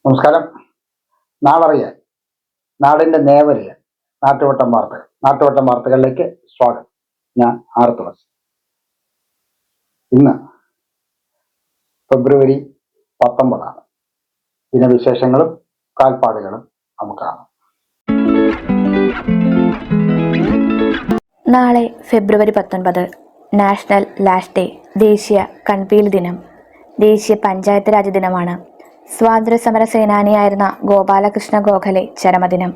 നമസ്കാരം. നാളറിയാൻ നാടിന്റെ നേവറിയാൻ നാട്ടുവട്ടം വാർത്തകളിലേക്ക് സ്വാഗതം. ഞാൻ തുളസി. ഇന്ന് ഫെബ്രുവരി 19. ദിനവിശേഷങ്ങളും കാൽപ്പാടുകളും നമുക്ക് കാണാം. നാളെ ഫെബ്രുവരി 19 നാഷണൽ ലാഷ് ഡേ, ദേശീയ കൺപീലി ദിനം. ദേശീയ പഞ്ചായത്ത് രാജ് ദിനമാണ്. സ്വാതന്ത്ര്യ സമര സേനാനിയായിരുന്ന ഗോപാലകൃഷ്ണ ഗോഖലെ ചരമദിനം.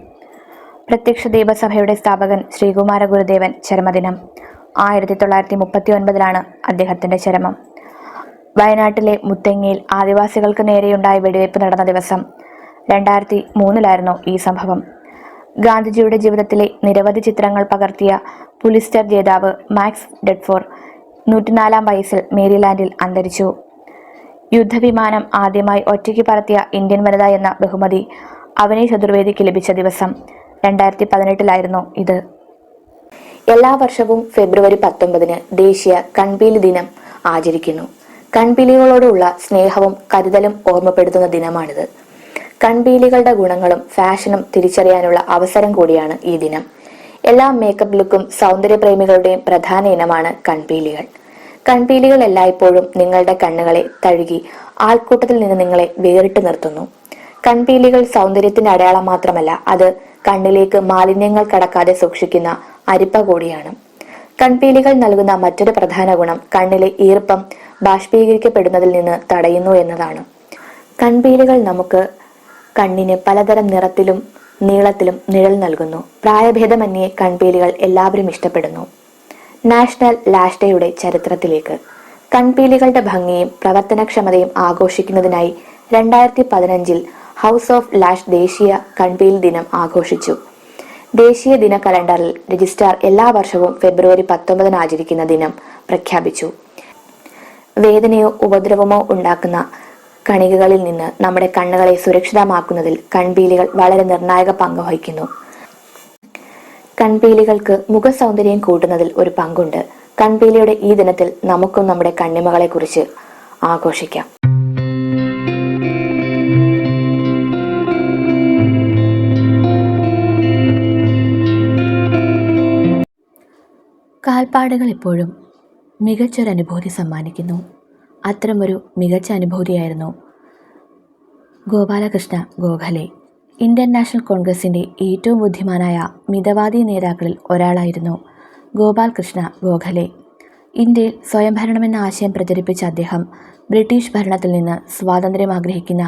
പ്രത്യക്ഷ ദീപസഭയുടെ സ്ഥാപകൻ ശ്രീകുമാര ഗുരുദേവൻ ചരമദിനം. 1939 അദ്ദേഹത്തിന്റെ ചരമം. വയനാട്ടിലെ മുത്തങ്ങയിൽ ആദിവാസികൾക്ക് നേരെയുണ്ടായ വെടിവയ്പ് നടന്ന ദിവസം 2003 ഈ സംഭവം. ഗാന്ധിജിയുടെ ജീവിതത്തിലെ നിരവധി ചിത്രങ്ങൾ പകർത്തിയ പുലിസ്റ്റർ ജേതാവ് മാക്സ് ഡെഡ്ഫോർ 104 വയസ്സിൽ മേരിലാൻഡിൽ അന്തരിച്ചു. യുദ്ധവിമാനം ആദ്യമായി ഒറ്റയ്ക്ക് പറത്തിയ ഇന്ത്യൻ വനിത എന്ന ബഹുമതി അവനി ചതുർവേദിക്ക് ലഭിച്ച ദിവസം 2018 ഇത്. എല്ലാ വർഷവും ഫെബ്രുവരി 19 ദേശീയ കൺപീലി ദിനം ആചരിക്കുന്നു. കൺപീലികളോടുള്ള സ്നേഹവും കരുതലും ഓർമ്മപ്പെടുത്തുന്ന ദിനമാണിത്. കൺപീലികളുടെ ഗുണങ്ങളും ഫാഷനും തിരിച്ചറിയാനുള്ള അവസരം കൂടിയാണ് ഈ ദിനം. എല്ലാ മേക്കപ്പ് ലുക്കും സൗന്ദര്യപ്രേമികളുടെയും പ്രധാന ഇനമാണ് കൺപീലികൾ. കൺപീലികൾ എല്ലായ്പ്പോഴും നിങ്ങളുടെ കണ്ണുകളെ തഴുകി ആൾക്കൂട്ടത്തിൽ നിന്ന് നിങ്ങളെ വേറിട്ട് നിർത്തുന്നു. കൺപീലികൾ സൗന്ദര്യത്തിന്റെ അടയാളം മാത്രമല്ല, അത് കണ്ണിലേക്ക് മാലിന്യങ്ങൾ കടക്കാതെ സൂക്ഷിക്കുന്ന അരിപ്പ കൂടിയാണ്. കൺപീലികൾ നൽകുന്ന മറ്റൊരു പ്രധാന ഗുണം കണ്ണിലെ ഈർപ്പം ബാഷ്പീകരിക്കപ്പെടുന്നതിൽ നിന്ന് തടയുന്നു എന്നതാണ്. കൺപീലികൾ നമുക്ക് കണ്ണിന് പലതരം നിറത്തിലും നീളത്തിലും നിഴൽ നൽകുന്നു. പ്രായഭേദമന്യേ കൺപീലികൾ എല്ലാവരും ഇഷ്ടപ്പെടുന്നു. നാഷണൽ ലാഷ് ഡേയുടെ ചരിത്രത്തിലേക്ക്. കൺപീലികളുടെ ഭംഗിയും പ്രവർത്തനക്ഷമതയും ആഘോഷിക്കുന്നതിനായി 2015 ഹൗസ് ഓഫ് ലാഷ് ദേശീയ കൺപീലി ദിനം ആഘോഷിച്ചു. ദേശീയ ദിന കലണ്ടറിൽ രജിസ്ട്രാർ എല്ലാ വർഷവും ഫെബ്രുവരി 19 ആചരിക്കുന്ന ദിനം പ്രഖ്യാപിച്ചു. വേദനയോ ഉപദ്രവമോ ഉണ്ടാക്കുന്ന കണികകളിൽ നിന്ന് നമ്മുടെ കണ്ണുകളെ സുരക്ഷിതമാക്കുന്നതിൽ കൺപീലികൾ വളരെ നിർണായക പങ്ക് വഹിക്കുന്നു. കൺപീലികൾക്ക് മുഖസൗന്ദര്യം കൂട്ടുന്നതിൽ ഒരു പങ്കുണ്ട്. കൺപീലിയുടെ ഈ ദിനത്തിൽ നമുക്കും നമ്മുടെ കണ്ണിമകളെ കുറിച്ച് ആഘോഷിക്കാം. കാൽപ്പാടുകൾ എപ്പോഴും മികച്ചൊരനുഭൂതി സമ്മാനിക്കുന്നു. അത്തരമൊരു മികച്ച അനുഭൂതിയായിരുന്നു ഗോപാലകൃഷ്ണ ഗോഖലെ. ഇന്ത്യൻ നാഷണൽ കോൺഗ്രസിൻ്റെ ഏറ്റവും ബുദ്ധിമാനായ മിതവാദി നേതാക്കളിൽ ഒരാളായിരുന്നു ഗോപാൽ കൃഷ്ണ ഗോഖലെ. ഇന്ത്യയിൽ സ്വയംഭരണമെന്ന ആശയം പ്രചരിപ്പിച്ച അദ്ദേഹം ബ്രിട്ടീഷ് ഭരണത്തിൽ നിന്ന് സ്വാതന്ത്ര്യം ആഗ്രഹിക്കുന്ന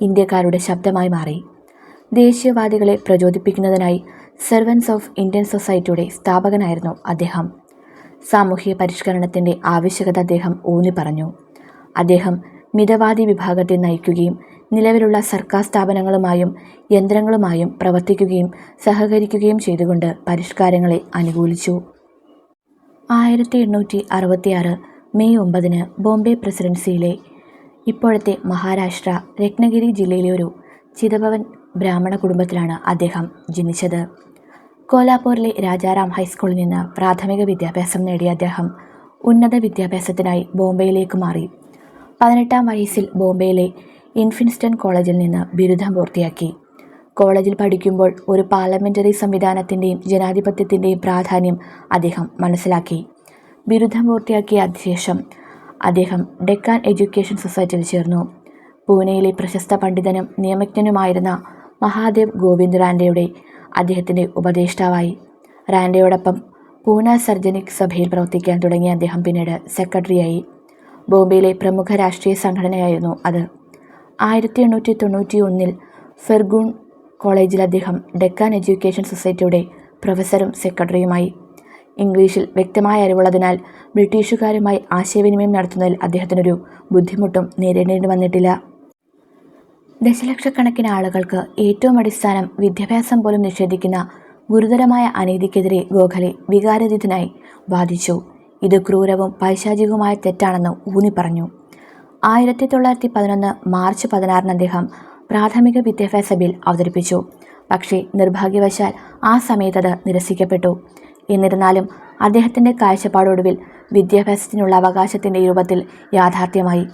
ഇന്ത്യക്കാരുടെ ശബ്ദമായി മാറി. ദേശീയവാദികളെ പ്രചോദിപ്പിക്കുന്നതിനായി സെർവൻസ് ഓഫ് ഇന്ത്യൻ സൊസൈറ്റിയുടെ സ്ഥാപകനായിരുന്നു അദ്ദേഹം. സാമൂഹിക പരിഷ്കരണത്തിൻ്റെ ആവശ്യകത അദ്ദേഹം ഊന്നി പറഞ്ഞു. അദ്ദേഹം മിതവാദി വിഭാഗത്തെ നയിക്കുകയും നിലവിലുള്ള സർക്കാർ സ്ഥാപനങ്ങളുമായും യന്ത്രങ്ങളുമായും പ്രവർത്തിക്കുകയും സഹകരിക്കുകയും ചെയ്തുകൊണ്ട് പരിഷ്കാരങ്ങളെ അനുകൂലിച്ചു. 1866 മെയ് 9 ബോംബെ പ്രസിഡൻസിയിലെ ഇപ്പോഴത്തെ മഹാരാഷ്ട്ര രത്നഗിരി ജില്ലയിലെ ഒരു ചിതഭവൻ ബ്രാഹ്മണ കുടുംബത്തിലാണ് അദ്ദേഹം ജനിച്ചത്. കോലാപൂരിലെ രാജാറാം ഹൈസ്കൂളിൽ നിന്ന് പ്രാഥമിക വിദ്യാഭ്യാസം നേടിയ അദ്ദേഹം ഉന്നത വിദ്യാഭ്യാസത്തിനായി ബോംബെയിലേക്ക് മാറി. 18-ാം വയസ്സിൽ ബോംബെയിലെ ഇൻഫിൻസ്റ്റൺ കോളേജിൽ നിന്ന് ബിരുദം പൂർത്തിയാക്കി. കോളേജിൽ പഠിക്കുമ്പോൾ ഒരു പാർലമെൻ്ററി സംവിധാനത്തിൻ്റെയും ജനാധിപത്യത്തിൻ്റെയും പ്രാധാന്യം അദ്ദേഹം മനസ്സിലാക്കി. ബിരുദം പൂർത്തിയാക്കിയ ശേഷം അദ്ദേഹം ഡെക്കാൻ എഡ്യൂക്കേഷൻ സൊസൈറ്റിയിൽ ചേർന്നു. പൂനെയിലെ പ്രശസ്ത പണ്ഡിതനും നിയമജ്ഞനുമായിരുന്ന മഹാദേവ് ഗോവിന്ദ് റാൻഡെയുടെ അദ്ദേഹത്തിൻ്റെ ഉപദേഷ്ടാവായി. റാൻഡെയോടൊപ്പം പൂന സർജനിക് സഭയിൽ പ്രവർത്തിക്കാൻ തുടങ്ങിയ അദ്ദേഹം പിന്നീട് സെക്രട്ടറിയായി. ബോംബെയിലെ പ്രമുഖ രാഷ്ട്രീയ സംഘടനയായിരുന്നു അത്. 1891 ഫെർഗൂൺ കോളേജിൽ അദ്ദേഹം ഡെക്കാൻ എഡ്യൂക്കേഷൻ സൊസൈറ്റിയുടെ പ്രൊഫസറും സെക്രട്ടറിയുമായി. ഇംഗ്ലീഷിൽ വ്യക്തമായ അറിവുള്ളതിനാൽ ബ്രിട്ടീഷുകാരുമായി ആശയവിനിമയം നടത്തുന്നതിൽ അദ്ദേഹത്തിനൊരു ബുദ്ധിമുട്ടും നേരിടേണ്ടി വന്നിട്ടില്ല. ദശലക്ഷക്കണക്കിന് ആളുകൾക്ക് ഏറ്റവും അടിസ്ഥാനം വിദ്യാഭ്യാസം പോലും നിഷേധിക്കുന്ന ഗുരുതരമായ അനീതിക്കെതിരെ ഗോഖലെ വികാരാതീതനായി വാദിച്ചു. ഇത് ക്രൂരവും പൈശാചികവുമായ തെറ്റാണെന്ന് ഊന്നി പറഞ്ഞു. 1911 മാർച്ച് 16 അദ്ദേഹം പ്രാഥമിക വിദ്യാഭ്യാസ ബിൽ അവതരിപ്പിച്ചു. പക്ഷേ നിർഭാഗ്യവശാൽ ആ സമയത്ത് അത് നിരസിക്കപ്പെട്ടു. എന്നിരുന്നാലും അദ്ദേഹത്തിൻ്റെ കാഴ്ചപ്പാടൊടുവിൽ വിദ്യാഭ്യാസത്തിനുള്ള അവകാശത്തിൻ്റെ രൂപത്തിൽ യാഥാർത്ഥ്യമായി.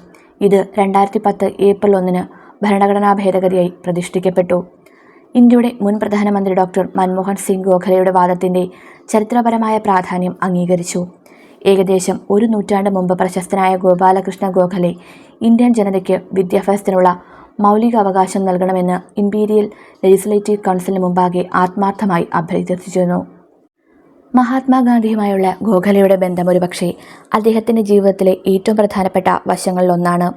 ഇത് 2010 ഏപ്രിൽ 1 ഭരണഘടനാ ഭേദഗതിയായി പ്രതിഷ്ഠിക്കപ്പെട്ടു. ഇന്ത്യയുടെ മുൻ പ്രധാനമന്ത്രി ഡോക്ടർ മൻമോഹൻ സിംഗ് ഗോഖലെയുടെ വാദത്തിൻ്റെ ചരിത്രപരമായ പ്രാധാന്യം അംഗീകരിച്ചു. ഏകദേശം ഒരു നൂറ്റാണ്ട് മുമ്പ് പ്രശസ്തനായ ഗോപാലകൃഷ്ണ ഗോഖലെ ഇന്ത്യൻ ജനതയ്ക്ക് വിദ്യാഭ്യാസത്തിനുള്ള മൗലിക അവകാശം നൽകണമെന്ന് ഇംപീരിയൽ ലെജിസ്ലേറ്റീവ് കൗൺസിലിന് മുമ്പാകെ ആത്മാർത്ഥമായി അഭ്യർത്ഥിച്ചിരുന്നു. മഹാത്മാഗാന്ധിയുമായുള്ള ഗോഖലെയുടെ ബന്ധം ഒരുപക്ഷെ അദ്ദേഹത്തിൻ്റെ ജീവിതത്തിലെ ഏറ്റവും പ്രധാനപ്പെട്ട വശങ്ങളിലൊന്നാണ്.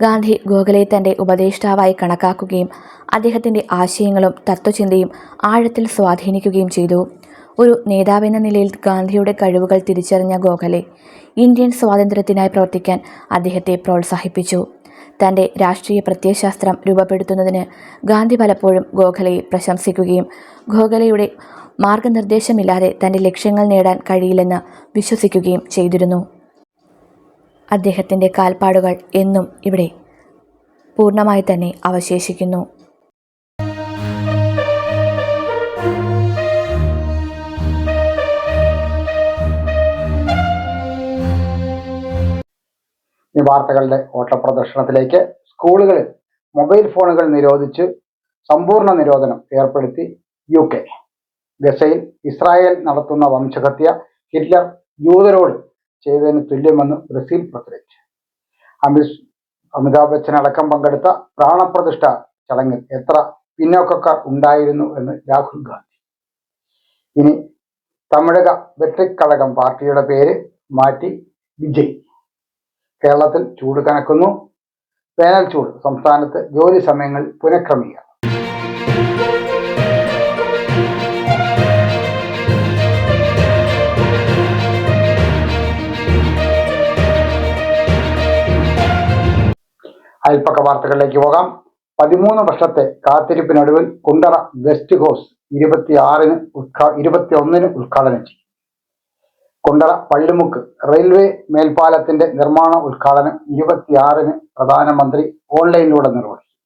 ഗാന്ധി ഗോഖലെ തൻ്റെ ഉപദേഷ്ടാവായി കണക്കാക്കുകയും അദ്ദേഹത്തിൻ്റെ ആശയങ്ങളും തത്വചിന്തയും ആഴത്തിൽ സ്വാധീനിക്കുകയും ചെയ്തു. ഒരു നേതാവെന്ന നിലയിൽ ഗാന്ധിയുടെ കഴിവുകൾ തിരിച്ചറിഞ്ഞ ഗോഖലെ ഇന്ത്യൻ സ്വാതന്ത്ര്യത്തിനായി പ്രവർത്തിക്കാൻ അദ്ദേഹത്തെ പ്രോത്സാഹിപ്പിച്ചു. തൻ്റെ രാഷ്ട്രീയ പ്രത്യയശാസ്ത്രം രൂപപ്പെടുത്തുന്നതിന് ഗാന്ധി പലപ്പോഴും ഗോഖലെയെ പ്രശംസിക്കുകയും ഗോഖലെയുടെ മാർഗനിർദ്ദേശമില്ലാതെ തൻ്റെ ലക്ഷ്യങ്ങൾ നേടാൻ കഴിയില്ലെന്ന് വിശ്വസിക്കുകയും ചെയ്തിരുന്നു. അദ്ദേഹത്തിൻ്റെ കാൽപ്പാടുകൾ എന്നും ഇവിടെ പൂർണ്ണമായി തന്നെ അവശേഷിക്കുന്നു. ഈ വാർത്തകളുടെ ഓട്ടപ്രദർശനത്തിലേക്ക്. സ്കൂളുകളിൽ മൊബൈൽ ഫോണുകൾ നിരോധിച്ച് സമ്പൂർണ്ണ നിരോധനം ഏർപ്പെടുത്തി UK. ഗസയിൽ ഇസ്രായേൽ നടത്തുന്ന വംശഹത്യ ഹിറ്റ്ലർ ജൂതരോട് ചെയ്തതിന് തുല്യമെന്ന് ബ്രസീൽ പ്രസിഡന്റ്. അമിതാഭ് ബച്ചൻ അടക്കം പങ്കെടുത്ത പ്രാണപ്രതിഷ്ഠ ചടങ്ങിൽ എത്ര പിന്നോക്കക്കാർ ഉണ്ടായിരുന്നു എന്ന് രാഹുൽ ഗാന്ധി. ഇനി തമിഴക വെട്രിക്കഴകം പാർട്ടിയുടെ പേര് മാറ്റി വിജയ്. കേരളത്തിൽ ചൂട് കനക്കുന്നു. വേനൽ ചൂട്. സംസ്ഥാനത്ത് ജോലി സമയങ്ങൾ പുനഃക്രമീകരണം. അയൽപ്പക്ക വാർത്തകളിലേക്ക് പോകാം. 13 വർഷത്തെ കാത്തിരിപ്പിനൊടുവിൽ കുണ്ടറ ഗസ്റ്റ് ഹൗസ് 21-ന് ഉദ്ഘാടനം ചെയ്യും. കുണ്ടറ പള്ളിമുക്ക് റെയിൽവേ മേൽപ്പാലത്തിന്റെ നിർമ്മാണ ഉദ്ഘാടനം 26-ന് പ്രധാനമന്ത്രി ഓൺലൈനിലൂടെ നിർവഹിക്കും.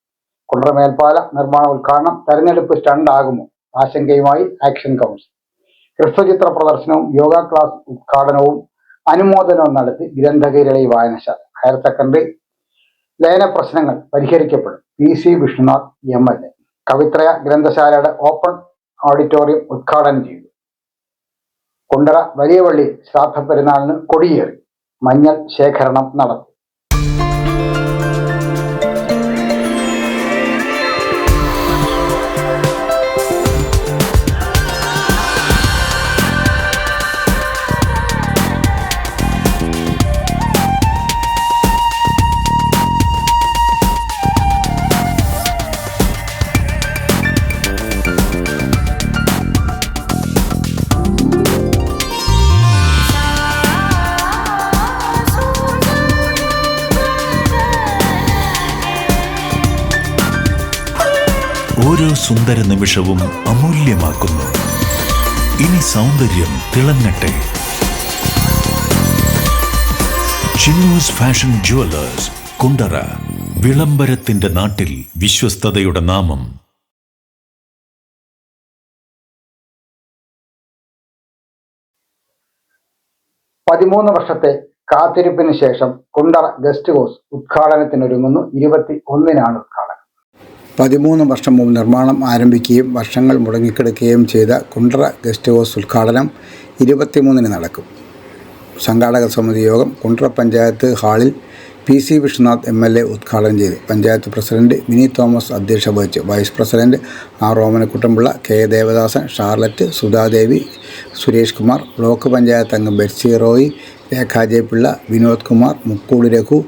കുണ്ടറ മേൽപ്പാല നിർമ്മാണ ഉദ്ഘാടനം തെരഞ്ഞെടുപ്പ് സ്റ്റണ്ടാകുമോ? ആശങ്കയുമായി ആക്ഷൻ കൗൺസിൽ. ഹ്രസ്വചിത്ര പ്രദർശനവും യോഗ ക്ലാസ് ഉദ്ഘാടനവും അനുമോദനവും നടത്തി ഗ്രന്ഥകൈരളി വായനശാല. ഹയർ സെക്കൻഡറി ലയന പ്രശ്നങ്ങൾ പരിഹരിക്കപ്പെടും. PC Vishnunath MLA. കവിത്രയ ഗ്രന്ഥശാലയുടെ ഓപ്പൺ ഓഡിറ്റോറിയം ഉദ്ഘാടനം ചെയ്തു. കുണ്ടറ വലിയ പള്ളി ശ്രാദ്ധ പെരുന്നാളിന് കൊടിയേറി. മഞ്ഞൾ ശേഖരണം നടത്തി. ഓരോ സുന്ദര നിമിഷവും അമൂല്യമാക്കുന്നു. ഇനി സൗന്ദര്യം തിളങ്ങട്ടെ. Chinnoos fashion jewellers, Kundara. വിളംബരത്തിന്റെ നാട്ടിൽ വിശ്വസ്തതയുടെ നാമം. പതിമൂന്ന് വർഷത്തെ കാത്തിരിപ്പിന് ശേഷം കുണ്ടറ ഗസ്റ്റ് ഹൗസ് ഉദ്ഘാടനത്തിനൊരുങ്ങുന്നു. 21-നാണ് ഉദ്ഘാടനം. 13 വർഷം മുമ്പ് നിർമ്മാണം ആരംഭിക്കുകയും വർഷങ്ങൾ മുടങ്ങിക്കിടക്കുകയും ചെയ്ത കുണ്ടറ ഗസ്റ്റ് ഹൗസ് ഉദ്ഘാടനം 23-ന് നടക്കും. സംഘാടക സമിതി യോഗം കുണ്ടറ പഞ്ചായത്ത് ഹാളിൽ PC വിഷ്ണുനാഥ് MLA ഉദ്ഘാടനം ചെയ്തു. പഞ്ചായത്ത് പ്രസിഡന്റ് മിനി തോമസ് അധ്യക്ഷത വഹിച്ചു. Vice president R Omanakuttanpillai, K Devadasan, Sharlet, Sudhadevi, Suresh Kumar, block panchayat അംഗം Betsy Roy, Rekha Jayapillai, Vinod Kumar, Mukkoodu Raghu,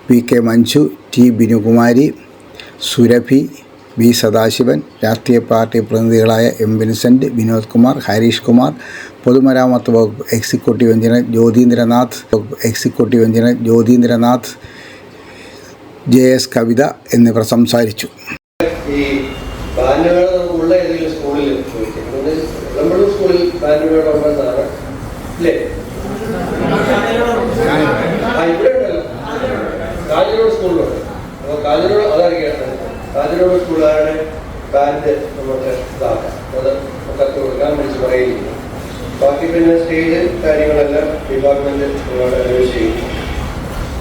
PK Manju, T Binukumari, Surabhi, B Sadasivan, രാഷ്ട്രീയ പാർട്ടി പ്രതിനിധികളായ M വിൻസെന്റ്, വിനോദ് കുമാർ, ഹരീഷ് കുമാർ, പൊതുമരാമത്ത് വകുപ്പ് executive engineer Jyothindranath, JS Kavitha എന്നിവർ സംസാരിച്ചു. ഈ ബാൻഡുകൾ നമുക്കുള്ള ഏതെങ്കിലും സ്കൂളിൽ നമ്മുടെ സ്കൂളിൽ ബാൻഡുകൾ ഉണ്ടെന്നാണ് അല്ലേ? ഇവിടെ ഉണ്ടല്ലോ, കാഞ്ഞിരോട് സ്കൂളിലുണ്ട്. അപ്പോൾ കാഞ്ഞിരോട് അതായിരിക്കും കാഞ്ഞിരോട് സ്കൂളുകാരുടെ ബാൻഡ് നമുക്ക് ഇതാക്കാം, അത് കത്ത് കൊടുക്കാൻ വിളിച്ച് പറയുകയില്ല. ബാക്കി പിന്നെ സ്റ്റേജ് കാര്യങ്ങളെല്ലാം ഡിപ്പാർട്ട്മെന്റ് അന്വേഷിച്ച് ചെയ്യും.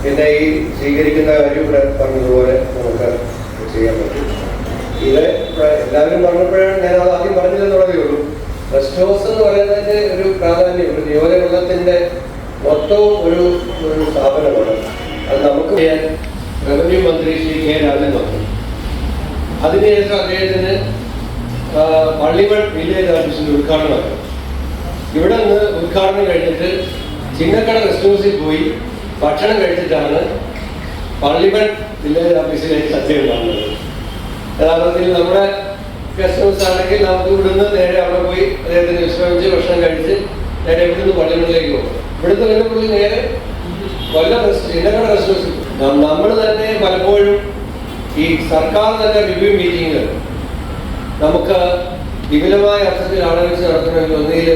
പിന്നെ ഈ സ്വീകരിക്കുന്ന കാര്യം ഇവിടെ പറഞ്ഞതുപോലെ നമുക്ക് ചെയ്യാൻ പറ്റും. ഇത് എല്ലാവരും പറഞ്ഞപ്പോഴാണ് ഞാൻ അത് ആദ്യം പറഞ്ഞില്ലെന്നുള്ളതേ ഉള്ളൂ. റെസ്റ്റ് ഹൗസ് എന്ന് പറയുന്നതിൻ്റെ ഒരു പ്രാധാന്യം ഒരു നിയോജകമണ്ഡലത്തിൻ്റെ മൊത്തവും ഒരു സ്ഥാപനമാണ്. അത് നമുക്ക് ചെയ്യാൻ റവന്യൂ മന്ത്രി ശ്രീ കെ രാജൻ വന്നു. അതിനുശേഷം അദ്ദേഹത്തിന് പള്ളിമൺ വില്ലേജ് ഓഫീസിൻ്റെ ഉദ്ഘാടനമാണ്. ഇവിടെ നിന്ന് ഉദ്ഘാടനം കഴിഞ്ഞിട്ട് ചിന്നക്കട റെസ്റ്റ് ഹൗസിൽ പോയി ഭക്ഷണം കഴിച്ചിട്ടാണ് പള്ളിമൺ വില്ലേജ് ഓഫീസിലേക്ക് സത്യം കാണുന്നത്. യഥാർത്ഥത്തിൽ നമ്മുടെ ഗസ്റ്റ് ഹൗസ് ആണെങ്കിൽ നമുക്ക് ഇവിടുന്ന് നേരെ അവിടെ പോയി അദ്ദേഹത്തിന് വിശ്രമിച്ച് ഭക്ഷണം കഴിച്ച് നേരെ ഇവിടുന്ന് പള്ളിമണിലേക്ക് പോകും. ഇവിടുത്തെ വെള്ളപ്പള്ളി നേരെ കൊല്ലം ചിന്നക്കട റെസ്റ്റ് ഹൗസിൽ നമ്മൾ തന്നെ പലപ്പോഴും ഈ സർക്കാർ തന്നെ റിവ്യൂ മീറ്റിങ്ങുകൾ നമുക്ക് വിപുലമായ അർത്ഥത്തിൽ ആലോചിച്ച് നടത്തണമെങ്കിൽ ഒന്നുകിൽ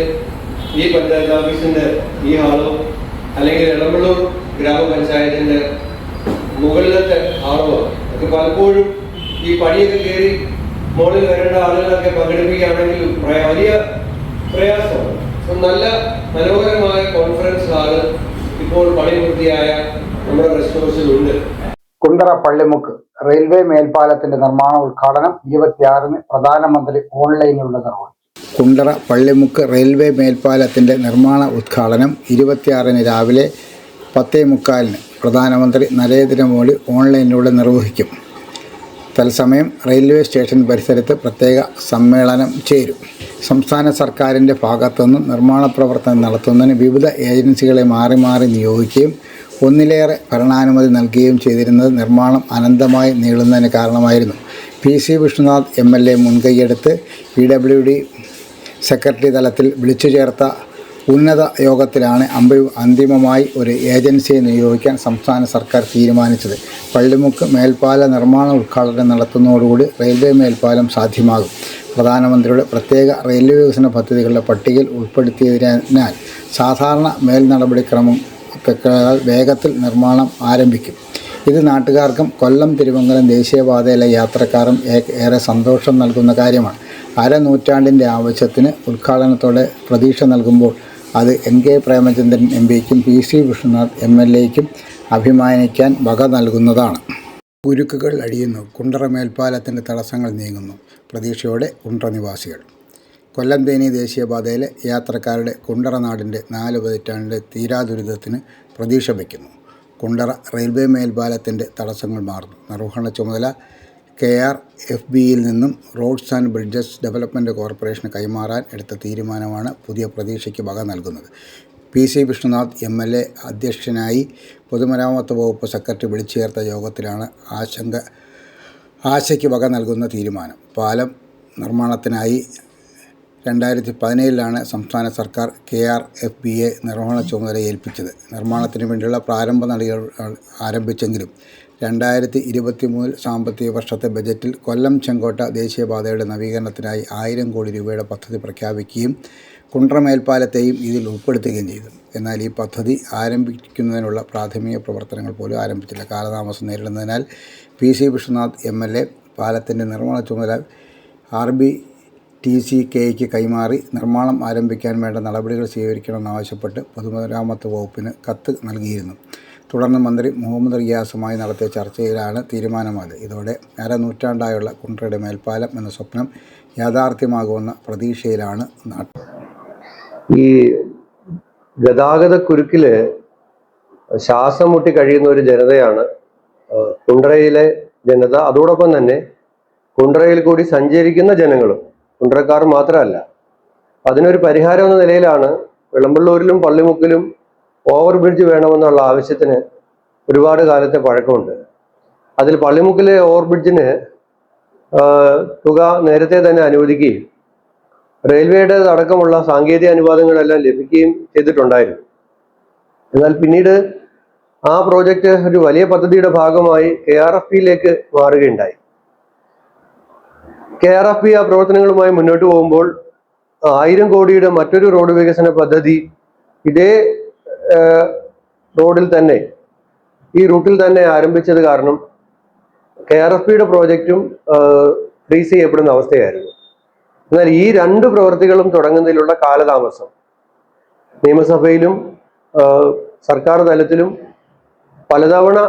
ഈ പഞ്ചായത്ത് ഓഫീസിൻ്റെ ഈ ഹാളോ അല്ലെങ്കിൽ എളമ്പള്ളൂർ ഗ്രാമപഞ്ചായത്തിൻ്റെ മുകളിലത്തെ ഹാളോ ഒക്കെ പലപ്പോഴും ഈ പടിയൊക്കെ കയറി മുകളിൽ വരേണ്ട ആളുകളൊക്കെ പങ്കെടുപ്പിക്കുകയാണെങ്കിൽ വലിയ പ്രയാസമാണ്. നല്ല മനോഹരമായ കോൺഫറൻസ് ഹാള് ഇപ്പോൾ പണിപൂർത്തിയായ നമ്മുടെ റെസ്റ്റ് ഹൗസിലുണ്ട്. കുണ്ടറ പള്ളിമുക്ക് റെയിൽവേ മേൽപ്പാലത്തിന്റെ നിർമ്മാണ ഉദ്ഘാടനം 26-ന് പ്രധാനമന്ത്രി ഓൺലൈനിലൂടെ നിർവഹിച്ചു. കുണ്ടറ പള്ളിമുക്ക് റെയിൽവേ മേൽപ്പാലത്തിന്റെ നിർമ്മാണ ഉദ്ഘാടനം 26-ന് രാവിലെ 10:45-ന് പ്രധാനമന്ത്രി നരേന്ദ്രമോദി ഓൺലൈനിലൂടെ നിർവഹിക്കും. തത്സമയം റെയിൽവേ സ്റ്റേഷൻ പരിസരത്ത് പ്രത്യേക സമ്മേളനം ചേരും. സംസ്ഥാന സർക്കാരിൻ്റെ ഭാഗത്തുനിന്നും നിർമ്മാണ പ്രവർത്തനം നടത്തുന്നതിന് വിവിധ ഏജൻസികളെ മാറി മാറി നിയോഗിക്കുകയും ഒന്നിലേറെ ഭരണാനുമതി നൽകുകയും ചെയ്തിരുന്നത് നിർമ്മാണം അനന്തമായി നീളുന്നതിന് കാരണമായിരുന്നു. PC വിഷ്ണുനാഥ് MLA മുൻകൈയെടുത്ത് PWD സെക്രട്ടറി തലത്തിൽ വിളിച്ചു ചേർത്ത ഉന്നത യോഗത്തിലാണ് അന്തിമമായി ഒരു ഏജൻസിയെ നിയോഗിക്കാൻ സംസ്ഥാന സർക്കാർ തീരുമാനിച്ചത്. പള്ളിമുക്ക് മേൽപ്പാല നിർമ്മാണ ഉദ്ഘാടനം നടത്തുന്നതോടുകൂടി റെയിൽവേ മേൽപ്പാലം സാധ്യമാകും. പ്രധാനമന്ത്രിയുടെ പ്രത്യേക റെയിൽവേ വികസന പദ്ധതികളുടെ പട്ടികയിൽ ഉൾപ്പെടുത്തിയതിനാൽ സാധാരണ മേൽ നടപടിക്രമം വേഗത്തിൽ നിർമ്മാണം ആരംഭിക്കും. ഇത് നാട്ടുകാർക്കും കൊല്ലം തിരുമംഗലം ദേശീയപാതയിലെ യാത്രക്കാരും ഏറെ സന്തോഷം നൽകുന്ന കാര്യമാണ്. അരനൂറ്റാണ്ടിൻ്റെ ആവശ്യത്തിന് ഉദ്ഘാടനത്തോടെ പ്രതീക്ഷ നൽകുമ്പോൾ അത് NK പ്രേമചന്ദ്രൻ MPക്കും PC വിഷ്ണുനാഥ് MLAയ്ക്കും അഭിമാനിക്കാൻ വക നൽകുന്നതാണ്. കുരുക്കുകൾ അഴിയുന്നു. കുണ്ടറ മേൽപ്പാലത്തിൻ്റെ തടസ്സങ്ങൾ നീങ്ങുന്നു. പ്രതീക്ഷയോടെ കുണ്ടറ നിവാസികൾ. കൊല്ലം തേനി ദേശീയപാതയിലെ യാത്രക്കാരുടെ കുണ്ടറ നാടിൻ്റെ 4 പതിറ്റാണ്ടിൻ്റെ തീരാദുരിതത്തിന് പ്രതീക്ഷ വയ്ക്കുന്നു. കുണ്ടറ റെയിൽവേ മേൽപ്പാലത്തിൻ്റെ തടസ്സങ്ങൾ മാറുന്നു. നിർവഹണ ചുമതല KRFBയിൽ നിന്നും റോഡ്സ് ആൻഡ് ബ്രിഡ്ജസ് ഡെവലപ്മെൻറ്റ് കോർപ്പറേഷന് കൈമാറാൻ എടുത്ത തീരുമാനമാണ് പുതിയ പ്രതീക്ഷയ്ക്ക് വക നൽകുന്നത്. PC വിഷ്ണുനാഥ് MLA അധ്യക്ഷനായി പൊതുമരാമത്ത് വകുപ്പ് സെക്രട്ടറി വിളിച്ചു ചേർത്ത യോഗത്തിലാണ് ആശയ്ക്ക് വക നൽകുന്ന തീരുമാനം. പാലം നിർമ്മാണത്തിനായി 2017-ലാണ് സംസ്ഥാന സർക്കാർ KRFBയെ നിർവഹണ ചുമതല ഏൽപ്പിച്ചത്. നിർമ്മാണത്തിന് വേണ്ടിയുള്ള പ്രാരംഭ നടപടികൾ ആരംഭിച്ചെങ്കിലും 2023 സാമ്പത്തിക വർഷത്തെ ബജറ്റിൽ കൊല്ലം ചെങ്കോട്ട ദേശീയപാതയുടെ നവീകരണത്തിനായി 1000 കോടി രൂപയുടെ പദ്ധതി പ്രഖ്യാപിക്കുകയും കുണ്ടറ മേൽപ്പാലത്തെയും ഇതിൽ ഉൾപ്പെടുത്തുകയും ചെയ്തു. എന്നാൽ ഈ പദ്ധതി ആരംഭിക്കുന്നതിനുള്ള പ്രാഥമിക പ്രവർത്തനങ്ങൾ പോലും ആരംഭിച്ചില്ല. കാലതാമസം നേരിടുന്നതിനാൽ PC വിഷ്ണുനാഥ് MLA പാലത്തിൻ്റെ നിർമ്മാണ ചുമതല RBTCKയ്ക്ക് കൈമാറി നിർമ്മാണം ആരംഭിക്കാൻ വേണ്ട നടപടികൾ സ്വീകരിക്കണമെന്നാവശ്യപ്പെട്ട് പൊതുമരാമത്ത് വകുപ്പിന് കത്ത് നൽകിയിരുന്നു. തുടർന്ന് മന്ത്രി മുഹമ്മദ് റിയാസുമായി നടത്തിയ ചർച്ചയിലാണ് തീരുമാനമായത്. ഇതോടെ അരനൂറ്റാണ്ടായുള്ള കുണ്ടറയുടെ മേൽപ്പാലം എന്ന സ്വപ്നം യാഥാർത്ഥ്യമാകുമെന്ന പ്രതീക്ഷയിലാണ് നാട്ടിൽ. ഈ ഗതാഗത കുരുക്കില് ശ്വാസം മുട്ടി കഴിയുന്ന ഒരു ജനതയാണ് കുണ്ടറയിലെ ജനത. അതോടൊപ്പം തന്നെ കുണ്ടറയിൽ കൂടി സഞ്ചരിക്കുന്ന ജനങ്ങളും, കുണ്ടറക്കാർ മാത്രമല്ല. അതിനൊരു പരിഹാരം എന്ന നിലയിലാണ് വിളമ്പള്ളൂരിലും പള്ളിമുക്കിലും ഓവർ ബ്രിഡ്ജ് വേണമെന്നുള്ള ആവശ്യത്തിന് ഒരുപാട് കാലത്തെ പഴക്കമുണ്ട്. അതിൽ പള്ളിമുക്കിലെ ഓവർ ബ്രിഡ്ജിന് തുക നേരത്തെ തന്നെ അനുവദിക്കുകയും റെയിൽവേയുടെ അടക്കമുള്ള സാങ്കേതിക അനുവാദങ്ങളെല്ലാം ലഭിക്കുകയും ചെയ്തിട്ടുണ്ടായിരുന്നു. എന്നാൽ പിന്നീട് ആ പ്രോജക്റ്റ് ഒരു വലിയ പദ്ധതിയുടെ ഭാഗമായി KRFBയിലേക്ക് മാറുകയുണ്ടായി. KRFB ആ പ്രവർത്തനങ്ങളുമായി മുന്നോട്ട് പോകുമ്പോൾ 1000 കോടിയുടെ മറ്റൊരു റോഡ് വികസന പദ്ധതി ഇതേ റോഡിൽ തന്നെ, ഈ റൂട്ടിൽ തന്നെ ആരംഭിച്ചത് കാരണം KRFBയുടെ പ്രോജക്റ്റും ഫ്രീസ് ചെയ്യപ്പെടുന്ന അവസ്ഥയായിരുന്നു. എന്നാൽ ഈ 2 പ്രവൃത്തികളും തുടങ്ങുന്നതിലുള്ള കാലതാമസം നിയമസഭയിലും സർക്കാർ തലത്തിലും പലതവണ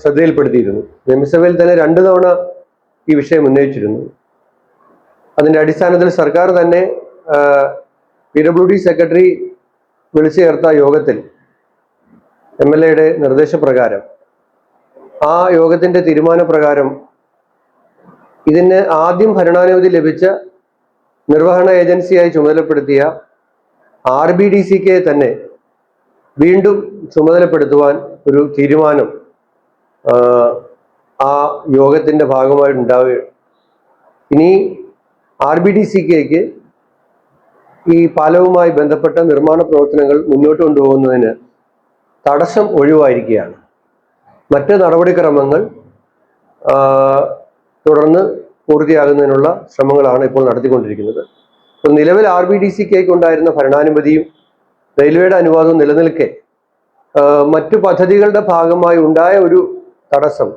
ശ്രദ്ധയിൽപ്പെടുത്തിയിരുന്നു. നിയമസഭയിൽ തന്നെ 2 തവണ ഈ വിഷയം ഉന്നയിച്ചിരുന്നു. അതിൻ്റെ അടിസ്ഥാനത്തിൽ സർക്കാർ തന്നെ PWD സെക്രട്ടറി വിളിച്ചു ചേർത്ത യോഗത്തിൽ MLAയുടെ നിർദ്ദേശപ്രകാരം, ആ യോഗത്തിൻ്റെ തീരുമാനപ്രകാരം ഇതിന് ആദ്യം ഭരണാനുമതി ലഭിച്ച നിർവഹണ ഏജൻസിയായി ചുമതലപ്പെടുത്തിയ RBDCക്ക് തന്നെ വീണ്ടും ചുമതലപ്പെടുത്തുവാൻ ഒരു തീരുമാനം ആ യോഗത്തിൻ്റെ ഭാഗമായിട്ടുണ്ടാവുകയാണ്. ഇനി RBDCക്ക് ഈ പാലവുമായി ബന്ധപ്പെട്ട നിർമ്മാണ പ്രവർത്തനങ്ങൾ മുന്നോട്ട് കൊണ്ടുപോകുന്നതിന് തടസ്സം ഒഴിവായിരിക്കുകയാണ്. മറ്റ് നടപടിക്രമങ്ങൾ തുടർന്ന് പൂർത്തിയാകുന്നതിനുള്ള ശ്രമങ്ങളാണ് ഇപ്പോൾ നടത്തിക്കൊണ്ടിരിക്കുന്നത്. ഇപ്പോൾ നിലവിൽ RBDCക്ക് ഉണ്ടായിരുന്ന ഭരണാനുമതിയും റെയിൽവേയുടെ അനുവാദവും നിലനിൽക്കെ മറ്റു പദ്ധതികളുടെ ഭാഗമായി ഉണ്ടായ ഒരു തടസ്സം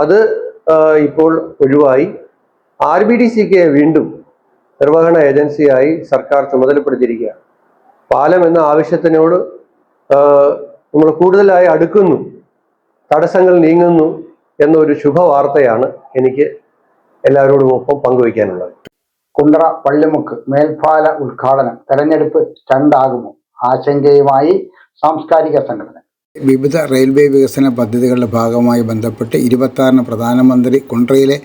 അത് ഇപ്പോൾ ഒഴിവായി RBDCക്ക് വീണ്ടും നിർവഹണ ഏജൻസിയായി സർക്കാർ ചുമതലപ്പെടുത്തിയിരിക്കുകയാണ്. പാലം എന്ന ആവശ്യത്തിനോട് നമ്മൾ കൂടുതലായി അടുക്കുന്നു, തടസ്സങ്ങൾ നീങ്ങുന്നു എന്നൊരു ശുഭവാർത്തയാണ് എനിക്ക് എല്ലാവരോടും ഒപ്പം പങ്കുവയ്ക്കാനുള്ളത്. കുണ്ടറ പള്ളിമുക്ക് മേൽപ്പാല ഉദ്ഘാടനം തെരഞ്ഞെടുപ്പ് സ്റ്റണ്ടാകുമോ? ആശങ്കയുമായി സാംസ്കാരിക സംഘടന. വിവിധ റെയിൽവേ വികസന പദ്ധതികളുടെ ഭാഗമായി ബന്ധപ്പെട്ട് 26-ന് പ്രധാനമന്ത്രി കുണ്ടറയിലെ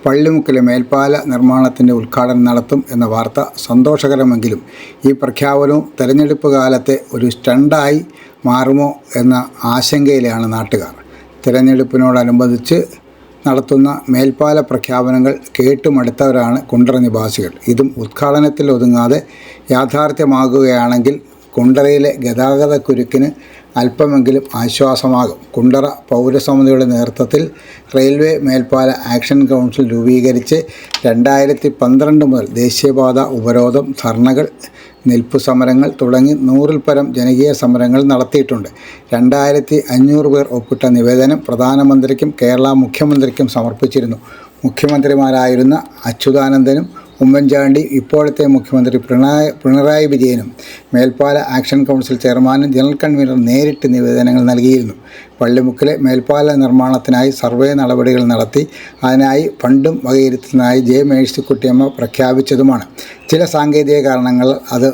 പള്ളിമുക്കിലെ മേൽപ്പാല നിർമ്മാണത്തിൻ്റെ ഉദ്ഘാടനം നടത്തും എന്ന വാർത്ത സന്തോഷകരമെങ്കിലും ഈ പ്രഖ്യാപനവും തെരഞ്ഞെടുപ്പ് കാലത്തെ ഒരു സ്റ്റണ്ടായി മാറുമോ എന്ന ആശങ്കയിലാണ് നാട്ടുകാർ. തിരഞ്ഞെടുപ്പിനോടനുബന്ധിച്ച് നടത്തുന്ന മേൽപ്പാല പ്രഖ്യാപനങ്ങൾ കേട്ടുമടുത്തവരാണ് കുണ്ടറ നിവാസികൾ. ഇതും ഉദ്ഘാടനത്തിൽ ഒതുങ്ങാതെ യാഥാർത്ഥ്യമാകുകയാണെങ്കിൽ കുണ്ടറയിലെ ഗതാഗതക്കുരുക്കിന് അല്പമെങ്കിലും ആശ്വാസമാകും. കുണ്ടറ പൗരസമിതിയുടെ നേതൃത്വത്തിൽ റെയിൽവേ മേൽപ്പാല ആക്ഷൻ കൗൺസിൽ രൂപീകരിച്ച് 2012 മുതൽ ദേശീയപാത ഉപരോധം, ധർണകൾ, നിൽപ്പ് സമരങ്ങൾ തുടങ്ങി 100-ൽ പരം ജനകീയ സമരങ്ങൾ നടത്തിയിട്ടുണ്ട്. 2500 പേർ ഒപ്പിട്ട നിവേദനം പ്രധാനമന്ത്രിക്കും കേരള മുഖ്യമന്ത്രിക്കും സമർപ്പിച്ചിരുന്നു. മുഖ്യമന്ത്രിമാരായിരുന്ന അച്യുതാനന്ദനും ഉമ്മൻചാണ്ടി, ഇപ്പോഴത്തെ മുഖ്യമന്ത്രി പിണറായി വിജയനും മേൽപ്പാല ആക്ഷൻ കൗൺസിൽ ചെയർമാനും ജനറൽ കൺവീനർ നേരിട്ട് നിവേദനങ്ങൾ നൽകിയിരുന്നു. പള്ളിമുക്കിലെ മേൽപ്പാല നിർമ്മാണത്തിനായി സർവേ നടപടികൾ നടത്തി അതിനായി ഫണ്ടും വകയിരുത്തുന്നതായി ജെ മേഴ്സിക്കുട്ടിയമ്മ പ്രഖ്യാപിച്ചതുമാണ്. ചില സാങ്കേതിക കാരണങ്ങൾ അത്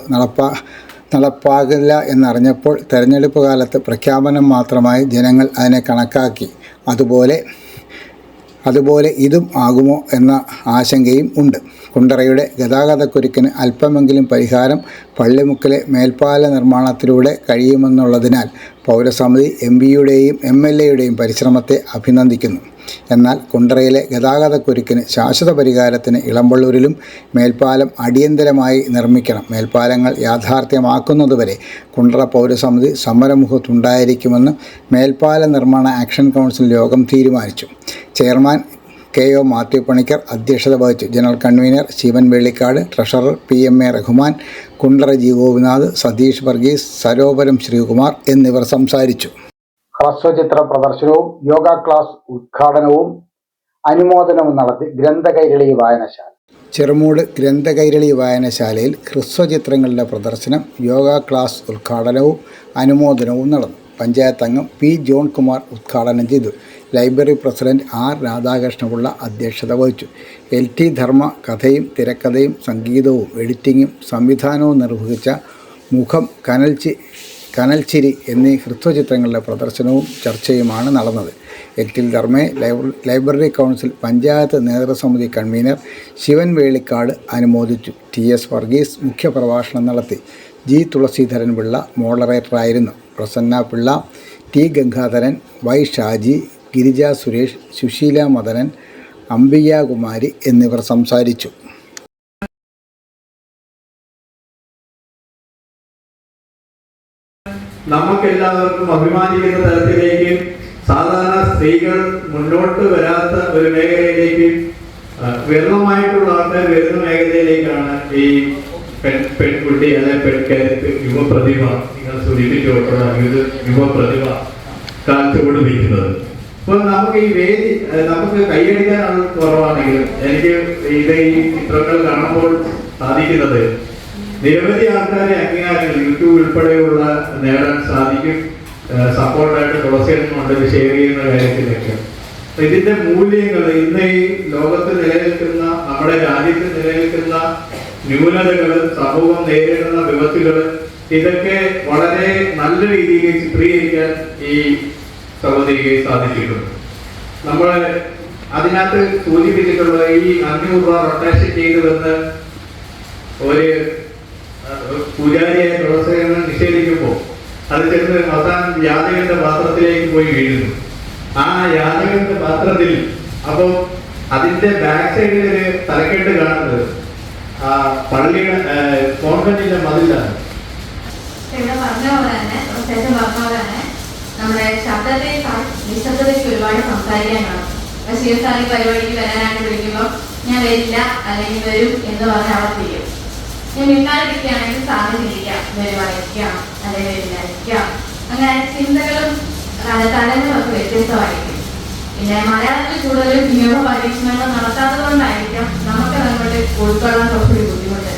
നടപ്പാകില്ല എന്നറിഞ്ഞപ്പോൾ തെരഞ്ഞെടുപ്പ് കാലത്ത് പ്രഖ്യാപനം മാത്രമായി ജനങ്ങൾ അതിനെ കണക്കാക്കി. അതുപോലെ ഇതും ആകുമോ എന്ന ആശങ്കയും ഉണ്ട്. കുണ്ടറയുടെ ഗതാഗതക്കുരുക്കിന് അല്പമെങ്കിലും പരിഹാരം പള്ളിമുക്കിലെ മേൽപ്പാല നിർമ്മാണത്തിലൂടെ കഴിയുമെന്നുള്ളതിനാൽ പൗരസമിതി MPയുടെയും MLAയുടെയും പരിശ്രമത്തെ അഭിനന്ദിക്കുന്നു. എന്നാൽ കുണ്ടറയിലെ ഗതാഗതക്കുരുക്കിന് ശാശ്വത പരിഹാരത്തിന് ഇളമ്പള്ളൂരിലും മേൽപ്പാലം അടിയന്തരമായി നിർമ്മിക്കണം. മേൽപ്പാലങ്ങൾ യാഥാർത്ഥ്യമാക്കുന്നതുവരെ കുണ്ടറ പൗരസമിതി സമരമുഖത്തുണ്ടായിരിക്കുമെന്ന് മേൽപ്പാല നിർമ്മാണ ആക്ഷൻ കൗൺസിൽ യോഗം തീരുമാനിച്ചു. ചെയർമാൻ KO മാത്യു പണിക്കർ അധ്യക്ഷത വഹിച്ചു. General convener Sivan Vellikkad, treasurer PMA Rahman, Kundara G Gopinath, Satheesh Varghese, Sarovaram Sreekumar എന്നിവർ സംസാരിച്ചു. ഹ്രസ്വചിത്ര പ്രദർശനവും യോഗ ക്ലാസ് ഉദ്ഘാടനവും അനുമോദനവും നടത്തി ഗ്രന്ഥകൈരളി വായനശാല. ചെറുമൂട് ഗ്രന്ഥകൈരളി വായനശാലയിൽ ഹ്രസ്വചിത്രങ്ങളുടെ പ്രദർശനം, യോഗ ക്ലാസ് ഉദ്ഘാടനവും അനുമോദനവും നടന്നു. പഞ്ചായത്ത് അംഗം P ജോൺ കുമാർ ഉദ്ഘാടനം ചെയ്തു. ലൈബ്രറി പ്രസിഡന്റ് R രാധാകൃഷ്ണപിള്ള അധ്യക്ഷത വഹിച്ചു. LT ധർമ്മ കഥയും തിരക്കഥയും സംഗീതവും എഡിറ്റിങ്ങും സംവിധാനവും നിർവഹിച്ച മുഖം, കനൽച്ചിരി എന്നീ ഹ്രസ്വചിത്രങ്ങളുടെ പ്രദർശനവും ചർച്ചയുമാണ് നടന്നത്. LT ധർമ്മയെ ലൈബ്രറി കൗൺസിൽ പഞ്ചായത്ത് നേതൃസമിതി കൺവീനർ ശിവൻ വേളിക്കാട് അനുമോദിച്ചു. TS വർഗീസ് മുഖ്യപ്രഭാഷണം നടത്തി. G Thulaseedharan Pillai മോഡറേറ്ററായിരുന്നു. Prasanna Pillai, T Gangadharan, Y Shaji, Girija Suresh, Susheela Madanan, Ambikakumari എന്നിവർ സംസാരിച്ചു. നമുക്കെല്ലാവർക്കും അഭിമാനിക്കുന്ന തരത്തിലേക്ക് സാധാരണ സ്ത്രീകൾ മുന്നോട്ട് വരാത്ത ഒരു മേഖലയിലേക്ക്, വിരളമായിട്ടുള്ള ആൾക്കാർ വരുന്ന മേഖലയിലേക്കാണ് ഈ പെൺകുട്ടി അല്ലെ പെൺകരുത്ത് യുവപ്രതിഭ, നിങ്ങൾ സൂചിപ്പിച്ചുകൊണ്ടുള്ള യുവപ്രതിഭ കാലത്തോട് വയ്ക്കുന്നത്. അപ്പോൾ നമുക്ക് ഈ വേദി നമുക്ക് കൈയടിക്കാൻ കുറവാണെങ്കിലും എനിക്ക് ഈ ചിത്രങ്ങൾ കാണുമ്പോൾ സാധിക്കുന്നത് നിരവധി ആൾക്കാരെ അംഗീകാരങ്ങൾ യൂട്യൂബ് ഉൾപ്പെടെയുള്ള നേടാൻ സാധിക്കും. സപ്പോർട്ടായിട്ട് തുളസിയുണ്ട് ഇത് ഷെയർ ചെയ്യുന്ന കാര്യത്തിലൊക്കെ. ഇതിന്റെ മൂല്യങ്ങൾ ഇന്ന് ഈ ലോകത്ത് നിലനിൽക്കുന്ന, നമ്മുടെ രാജ്യത്ത് നിലനിൽക്കുന്ന ന്യൂനതകൾ, സമൂഹം നേരിടുന്ന വിപത്തുകൾ, ഇതൊക്കെ വളരെ നല്ല രീതിയിൽ ചിത്രീകരിക്കാൻ ഈ സഹോദരിക്ക് സാധിച്ചിട്ടുണ്ട്. നമ്മൾ അതിനകത്ത് സൂചിപ്പിച്ചിട്ടുള്ള ഈ 500 രൂപ റൊട്ടേഷൻ ചെയ്തുവെന്ന് ഒരു പൂജാരിയെ തുളസിയെന്ന് നിഷേധിക്കുമ്പോൾ അത് ചെന്ന് അവസാനം യാചകന്റെ പാത്രത്തിലേക്ക് പോയി വീഴുന്നു. ആ യാചകന്റെ പാത്രത്തിൽ അപ്പോൾ അതിന്റെ ബാക്ക് സൈഡിൽ ഒരു തലക്കെട്ട് കാണുന്നത് ആ പള്ളിയുടെ കോൺവെന്റിന്റെ മതിലാണ്. നമ്മുടെ ശബ്ദത്തെക്കാൾ നിശബ്ദതയ്ക്ക് ഒരുപാട് സംസാരിക്കാനാണ്. ശിവസ്ഥാനി പരിപാടിക്ക് വരാനായിട്ട് വിളിക്കുമ്പോൾ ഞാൻ വരില്ല അല്ലെങ്കിൽ വരും എന്ന് പറഞ്ഞ് അവിടെ ചെയ്യും. ഞാൻ മിണ്ടാതിരിക്കുകയാണെങ്കിൽ സാധ്യതയിരിക്കാം, വരുവായിരിക്കാം അല്ലെങ്കിൽ വരില്ലായിരിക്കാം. അങ്ങനെ ചിന്തകളും തലങ്ങളൊക്കെ വ്യത്യസ്തമായിരിക്കും. പിന്നെ മലയാളത്തിൽ കൂടുതലും ഇങ്ങനെയുള്ള പരീക്ഷണങ്ങൾ നടത്താത്തത് കൊണ്ടായിരിക്കാം നമുക്ക് അങ്ങോട്ട് ഉൾക്കൊള്ളാൻ കുറച്ചൊരു ബുദ്ധിമുട്ട്.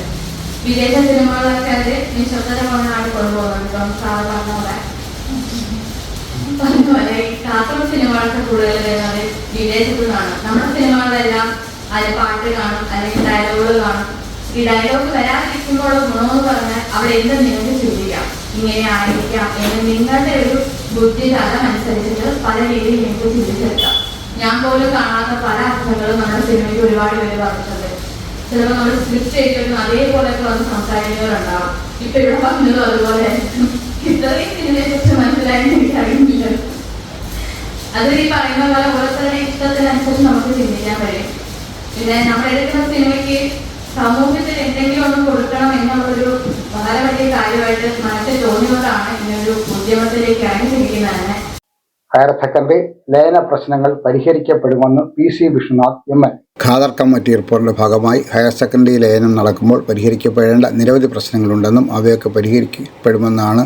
വിദേശ സിനിമകളൊക്കെ അത് നിശബ്ദത കൊണ്ടാണ് കൊണ്ടുപോകുന്നത്. ഇപ്പം പറഞ്ഞ പോലെ ഈ കാർട്ടൂൺ സിനിമകളൊക്കെ കൂടുതൽ വരുന്നത് വിദേശത്തു നിന്നാണ്. നമ്മുടെ സിനിമകളിലെല്ലാം അതിൽ പാട്ട് കാണും അല്ലെങ്കിൽ ഡയലോഗുകൾ കാണും. ഈ ഡയലോഗ് വരാതിരിക്കുമ്പോൾ ഗുണമെന്ന് പറഞ്ഞാൽ അവിടെ എന്ത് നിങ്ങൾക്ക് ചിന്തിക്കാം, ഇങ്ങനെ ആയിരിക്കാം എന്ന് നിങ്ങളുടെ ഒരു ബുദ്ധിതലം അനുസരിച്ചിട്ട് പല രീതിയിൽ നിങ്ങൾക്ക് ചിന്തിച്ചെടുക്കാം. ഞാൻ പോലും കാണാത്ത പല അർത്ഥങ്ങളും നമ്മുടെ സിനിമയ്ക്ക് ഒരുപാട് പേര് പറഞ്ഞിട്ടുണ്ട്. ചിലപ്പോൾ നമ്മൾ സ്ക്രിപ്റ്റ് ചെയ്തിട്ടും അതേപോലെയൊക്കെ വന്ന് സംസാരിക്കുന്നവരുണ്ടാവും. ഇപ്പൊ ഇവിടെ പറഞ്ഞതും അതുപോലെ ഇത്രയും സിനിമയെ കുറിച്ച് മനസ്സിലായിട്ട് എനിക്ക് അറിയുന്നില്ല. അത് ഈ പറയുന്ന പോലെ ഓരോരുത്തരുടെ ഇഷ്ടത്തിനനുസരിച്ച് നമുക്ക് ചിന്തിക്കാൻ കഴിയും. പിന്നെ നമ്മൾ എടുക്കുന്ന സിനിമയ്ക്ക് സമൂഹത്തിൽ എന്തെങ്കിലും ഒന്ന് കൊടുക്കണം എന്നുള്ളൊരു വളരെ വലിയ കാര്യമായിട്ട് മനസ്സിൽ തോന്നിയതുകൊണ്ടാണ് ഇങ്ങനൊരു ഉദ്യമത്തിലേക്ക് ഇറങ്ങിത്തിരിക്കുന്നത് തന്നെ. ഹയർ സെക്കൻഡറി ലയന പ്രശ്നങ്ങൾ പരിഹരിക്കപ്പെടുമെന്ന് PC Vishnunath ML. Khader committee റിപ്പോർട്ടിന്റെ ഭാഗമായി ഹയർ സെക്കൻഡറി ലയനം നടക്കുമ്പോൾ പരിഹരിക്കപ്പെടേണ്ട നിരവധി പ്രശ്നങ്ങളുണ്ടെന്നും അവയൊക്കെ പരിഹരിക്കപ്പെടുമെന്നാണ്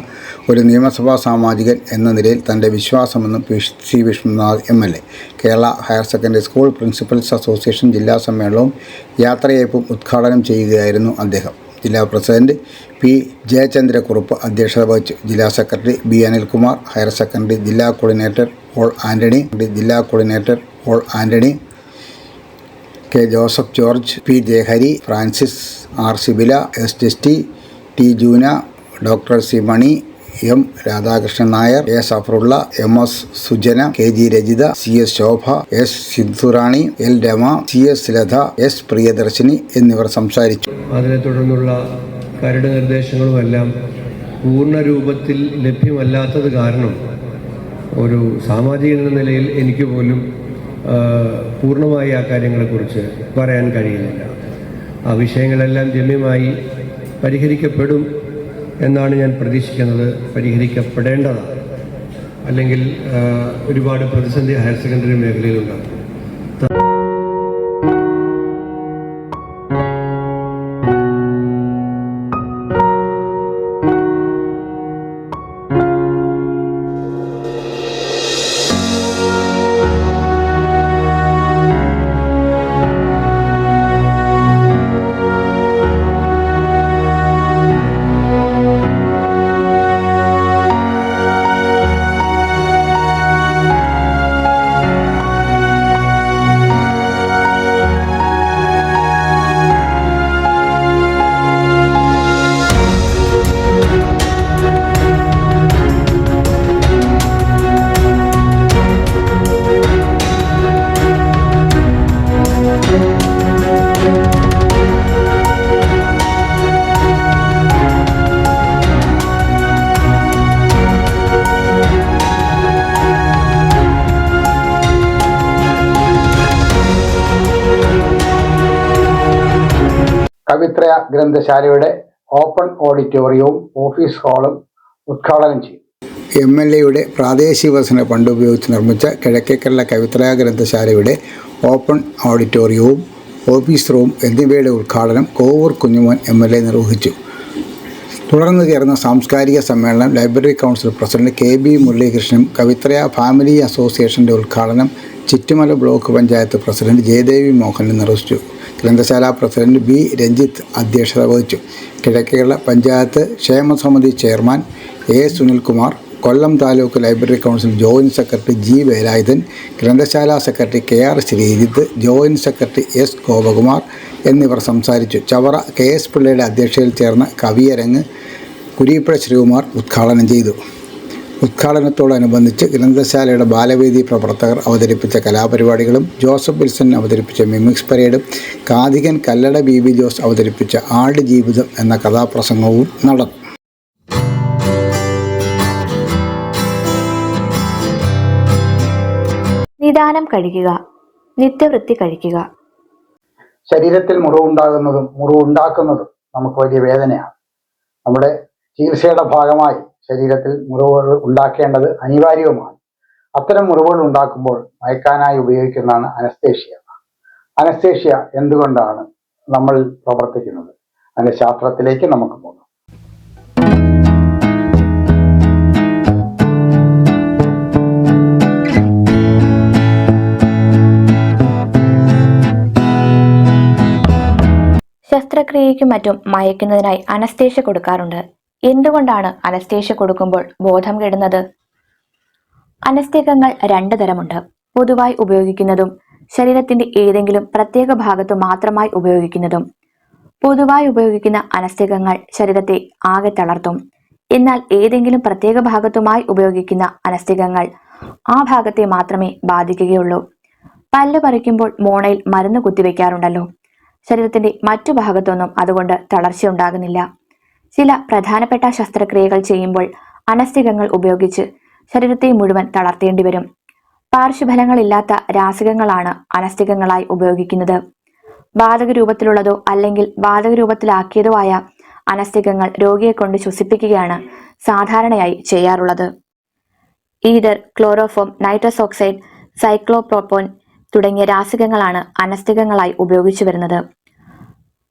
ഒരു നിയമസഭാ സാമാജികൻ എന്ന നിലയിൽ തൻ്റെ വിശ്വാസമെന്നും PC Vishnunath MLA. Kerala higher secondary school principals association ജില്ലാ സമ്മേളനവും യാത്രയയപ്പും ഉദ്ഘാടനം ചെയ്യുകയായിരുന്നു അദ്ദേഹം. ജില്ലാ പ്രസിഡന്റ് P. ജയചന്ദ്രക്കുറുപ്പ് അധ്യക്ഷത വഹിച്ചു. ജില്ലാ secretary B. Anilkumar, higher secondary ജില്ലാ coordinator Paul Antony, K. Joseph George, P. Jayahari, Francis R. Sibila, S. Jesty, T. Juna, doctor C. Mani, M. Radhakrishnan Nair, A. Safarulla, MS. Sujana, KG Rajitha, CS. Shobha, S. Sindhurani, L. Rama, CS. Latha, S. Priyadarshini എന്നിവർ സംസാരിച്ചു. അതിനെ തുടർന്നുള്ള കരട് നിർദ്ദേശങ്ങളുമെല്ലാം പൂർണ്ണ രൂപത്തിൽ ലഭ്യമല്ലാത്തത് കാരണം ഒരു സാമാജികൻ എന്ന നിലയിൽ എനിക്ക് പോലും പൂർണ്ണമായി ആ കാര്യങ്ങളെക്കുറിച്ച് പറയാൻ കഴിയുന്നില്ല. ആ വിഷയങ്ങളെല്ലാം ഗമ്യമായി പരിഹരിക്കപ്പെടും എന്നാണ് ഞാൻ പ്രതീക്ഷിക്കുന്നത്. പരിഹരിക്കപ്പെടേണ്ടതാണ്. അല്ലെങ്കിൽ ഒരുപാട് പ്രതിസന്ധി ഹയർ സെക്കൻഡറി മേഖലയിലുണ്ടാകും. കവിത്രയ ഗ്രന്ഥശാലയുടെ ഓപ്പൺ ഓഡിറ്റോറിയവും ഓഫീസ് ഹാളും ഉദ്ഘാടനം ചെയ്തു. MLAയുടെ പ്രാദേശിക വികസന ഫണ്ട് ഉപയോഗിച്ച് നിർമ്മിച്ച കിഴക്കേക്കരള കവിത്രയ ഗ്രന്ഥശാലയുടെ ഓപ്പൺ ഓഡിറ്റോറിയവും ഓഫീസ് റൂം എന്നിവയുടെ ഉദ്ഘാടനം കോവൂർ കുഞ്ഞുമോൻ MLA നിർവഹിച്ചു. തുടർന്ന് ചേർന്ന സാംസ്കാരിക സമ്മേളനം ലൈബ്രറി കൗൺസിൽ പ്രസിഡന്റ് KB മുരളീകൃഷ്ണനും കവിത്രയ ഫാമിലി അസോസിയേഷൻ്റെ ഉദ്ഘാടനം ചിറ്റുമല ബ്ലോക്ക് പഞ്ചായത്ത് പ്രസിഡന്റ് ജയദേവി മോഹനും നിർവഹിച്ചു. ഗ്രന്ഥശാല പ്രസിഡന്റ് B. രഞ്ജിത്ത് അധ്യക്ഷത വഹിച്ചു. കിഴക്കേക്കരള പഞ്ചായത്ത് ക്ഷേമസമിതി chairman A. Sunilkumar, Kollam taluk library council joint secretary G Velayudhan, ഗ്രന്ഥശാല secretary KR Sreejith, joint secretary S Gopakumar എന്നിവർ സംസാരിച്ചു. ചവറ KS പിള്ളയുടെ അധ്യക്ഷതയിൽ ചേർന്ന കവിയരങ്ങ് കുരീപ്പുഴ ശ്രീകുമാർ ഉദ്ഘാടനം ചെയ്തു. ഉദ്ഘാടനത്തോടനുബന്ധിച്ച് ഗ്രന്ഥശാലയുടെ ബാലവേദി പ്രവർത്തകർ അവതരിപ്പിച്ച കലാപരിപാടികളും ജോസഫ് വിൽസൺ അവതരിപ്പിച്ച മിമിക്സ് പരേഡും കാതികൻ കല്ലട BB ജോസ് അവതരിപ്പിച്ച ആടുജീവിതം എന്ന കഥാപ്രസംഗവും നടന്നു. നിദാനം കഴിക്കുക, നിത്യവൃത്തി കഴിക്കുക. ശരീരത്തിൽ മുറിവുണ്ടാകുന്നതും മുറിവുണ്ടാക്കുന്നതും നമുക്ക് വലിയ വേദനയാണ്. നമ്മുടെ ചികിത്സയുടെ ഭാഗമായി ശരീരത്തിൽ മുറിവുകൾ ഉണ്ടാക്കേണ്ടത് അനിവാര്യവുമാണ്. അത്തരം മുറിവുകൾ ഉണ്ടാക്കുമ്പോൾ മയക്കാനായി ഉപയോഗിക്കുന്നതാണ് അനസ്തേഷ്യ. അനസ്തേഷ്യ എന്തുകൊണ്ടാണ് നമ്മൾ പ്രവർത്തിക്കുന്നത്? അതിൻ്റെ ശാസ്ത്രത്തിലേക്ക് നമുക്ക് പോകാം. ശസ്ത്രക്രിയയ്ക്കും മറ്റും മയക്കുന്നതിനായി അനസ്തേഷ്യ കൊടുക്കാറുണ്ട്. എന്തുകൊണ്ടാണ് അനസ്തേഷ്യ കൊടുക്കുമ്പോൾ ബോധം കെടുന്നത്? അനസ്തേകങ്ങൾ 2 തരമുണ്ട്. പൊതുവായി ഉപയോഗിക്കുന്നതും ശരീരത്തിന്റെ ഏതെങ്കിലും പ്രത്യേക ഭാഗത്തു മാത്രമായി ഉപയോഗിക്കുന്നതും. പൊതുവായി ഉപയോഗിക്കുന്ന അനസ്തേകങ്ങൾ ശരീരത്തെ ആകെ തളർത്തും. എന്നാൽ ഏതെങ്കിലും പ്രത്യേക ഭാഗത്തുമായി ഉപയോഗിക്കുന്ന അനസ്തേകങ്ങൾ ആ ഭാഗത്തെ മാത്രമേ ബാധിക്കുകയുള്ളൂ. പല്ല് പറിക്കുമ്പോൾ മോണയിൽ മരുന്ന് കുത്തിവെക്കാറുണ്ടല്ലോ. ശരീരത്തിന്റെ മറ്റു ഭാഗത്തൊന്നും അതുകൊണ്ട് തളർച്ചയുണ്ടാകുന്നില്ല. ചില പ്രധാനപ്പെട്ട ശസ്ത്രക്രിയകൾ ചെയ്യുമ്പോൾ അനസ്തേകങ്ങൾ ഉപയോഗിച്ച് ശരീരത്തെ മുഴുവൻ തളർത്തേണ്ടി വരും. പാർശ്വഫലങ്ങളില്ലാത്ത രാസകങ്ങളാണ് അനസ്തേകങ്ങളായി ഉപയോഗിക്കുന്നത്. വാതക രൂപത്തിലുള്ളതോ അല്ലെങ്കിൽ വാതക രൂപത്തിലാക്കിയതോ ആയ അനസ്തേകങ്ങൾ രോഗിയെ കൊണ്ട് ശ്വസിപ്പിക്കുകയാണ് സാധാരണയായി ചെയ്യാറുള്ളത്. ഈതർ, ക്ലോറോഫോം, നൈട്രസ് ഓക്സൈഡ്, സൈക്ലോപ്രോപ്പോൻ തുടങ്ങിയ രാസകങ്ങളാണ് അനസ്തേകങ്ങളായി ഉപയോഗിച്ചു വരുന്നത്.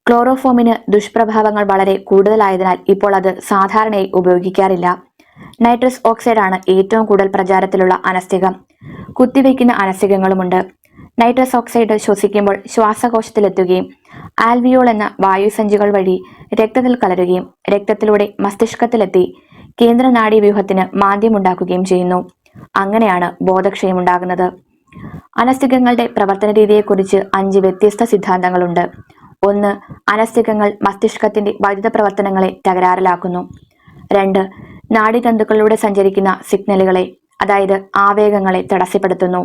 ക്ലോറോഫോമിന് ദുഷ്പ്രഭാവങ്ങൾ വളരെ കൂടുതലായതിനാൽ ഇപ്പോൾ അത് സാധാരണയായി ഉപയോഗിക്കാറില്ല. നൈട്രസ് ഓക്സൈഡ് ആണ് ഏറ്റവും കൂടുതൽ പ്രചാരത്തിലുള്ള അനസ്തേകം. കുത്തിവയ്ക്കുന്ന അനസ്തേകങ്ങളുമുണ്ട്. നൈട്രസ് ഓക്സൈഡ് ശ്വസിക്കുമ്പോൾ ശ്വാസകോശത്തിലെത്തുകയും ആൽവിയോൾ എന്ന വായുസഞ്ചികൾ വഴി രക്തത്തിൽ കലരുകയും രക്തത്തിലൂടെ മസ്തിഷ്കത്തിലെത്തി കേന്ദ്ര നാഡീവ്യൂഹത്തിന് മാന്ദ്യമുണ്ടാക്കുകയും ചെയ്യുന്നു. അങ്ങനെയാണ് ബോധക്ഷയമുണ്ടാകുന്നത്. അനസ്തേകങ്ങളുടെ പ്രവർത്തന രീതിയെക്കുറിച്ച് 5 വ്യത്യസ്ത സിദ്ധാന്തങ്ങളുണ്ട്. 1. അനസ്തേകങ്ങൾ മസ്തിഷ്കത്തിന്റെ വൈദ്യുത പ്രവർത്തനങ്ങളെ തകരാറിലാക്കുന്നു. 2. നാഡീതന്തുക്കളിലൂടെ സഞ്ചരിക്കുന്ന സിഗ്നലുകളെ, അതായത് ആവേഗങ്ങളെ തടസ്സപ്പെടുത്തുന്നു.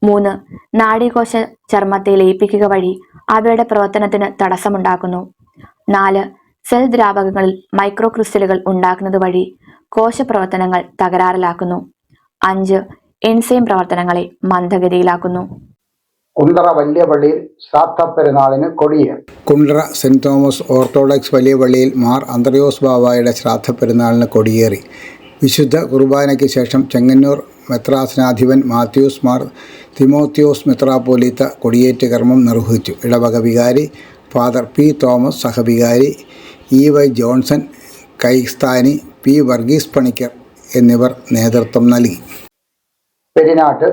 3. നാഡീകോശ ചർമ്മത്തെ ലയിപ്പിക്കുക വഴി അവയുടെ പ്രവർത്തനത്തിന് തടസ്സമുണ്ടാക്കുന്നു. 4. സെൽ ദ്രാവകങ്ങളിൽ മൈക്രോ ക്രിസ്റ്റലുകൾ ഉണ്ടാക്കുന്നത് വഴി കോശപ്രവർത്തനങ്ങൾ തകരാറിലാക്കുന്നു. 5. എൻസൈം പ്രവർത്തനങ്ങളെ മന്ദഗതിയിലാക്കുന്നു. കുണ്ടറ വലിയ പള്ളിയിൽ ശ്രാദ്ധ പെരുന്നാളിന് കൊടിയേറി. കുണ്ടറ സെന്റ് തോമസ് ഓർത്തഡോക്സ് വലിയ പള്ളിയിൽ മാർ അന്ത്രയോസ് ബാവായുടെ ശ്രാദ്ധ പെരുന്നാളിന് കൊടിയേറി. വിശുദ്ധ കുർബാനയ്ക്ക് ശേഷം ചെങ്ങന്നൂർ മെത്രാസനാധിപൻ മാത്യൂസ് മാർ തിമോത്തിയോസ് മെത്രാപ്പോലീത്ത കൊടിയേറ്റ് കർമ്മം നിർവഹിച്ചു. ഇടവക വികാരി ഫാദർ P. തോമസ്, സഹവികാരി E.Y. ജോൺസൺ, കൈസ്ഥാനി P. വർഗീസ് പണിക്കർ എന്നിവർ നേതൃത്വം നൽകി. പെരിനാട്ട്